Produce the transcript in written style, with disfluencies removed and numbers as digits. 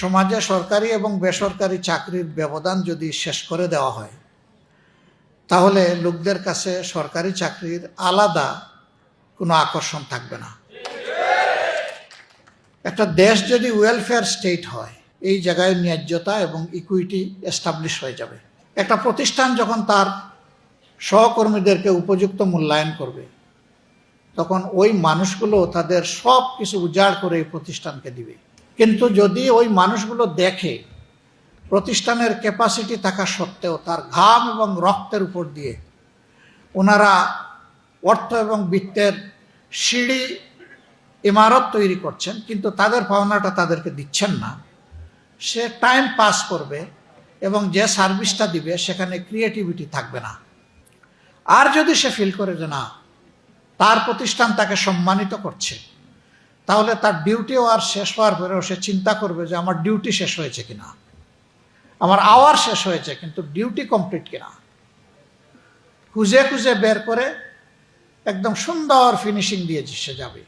সমাজে সরকারি এবং বেসরকারি চাকরির ব্যবধান যদি শেষ করে দেওয়া হয়, তাহলে লোকদের কাছে সরকারি চাকরির আলাদা কোনো আকর্ষণ থাকবে না। একটা দেশ যদি ওয়েলফেয়ার স্টেট হয়, এই জায়গায় ন্যায্যতা এবং ইকুইটি এস্টাবলিশ হয়ে যাবে। একটা প্রতিষ্ঠান যখন তার সহকর্মীদেরকে উপযুক্ত মূল্যায়ন করবে, তখন ওই মানুষগুলো তাদের সব কিছু উজাড় করে এই প্রতিষ্ঠানকে দিবে। কিন্তু যদি ওই মানুষগুলো দেখে প্রতিষ্ঠানের ক্যাপাসিটি থাকা সত্ত্বেও তার ঘাম এবং রক্তের উপর দিয়ে ওনারা অর্থ এবং বিত্তের সিঁড়ি ইমারত তৈরি করছেন, কিন্তু তাদের পাওনাটা তাদেরকে দিচ্ছেন না, সে টাইম পাস করবে এবং যে সার্ভিসটা দিবে সেখানে ক্রিয়েটিভিটি থাকবে না। আর যদি সে ফিল করে যে না, তার প্রতিষ্ঠান তাকে সম্মানিত করছে, তাহলে তার ডিউটি আর শেষ হওয়ার পরেও সে চিন্তা করবে যে আমার ডিউটি শেষ হয়েছে কিনা, আমার আওয়ার শেষ হয়েছে কিন্তু ডিউটি কমপ্লিট কিনা। খুঁজে খুঁজে বের করে একদম সুন্দর ফিনিশিং দিয়ে সে যাবে।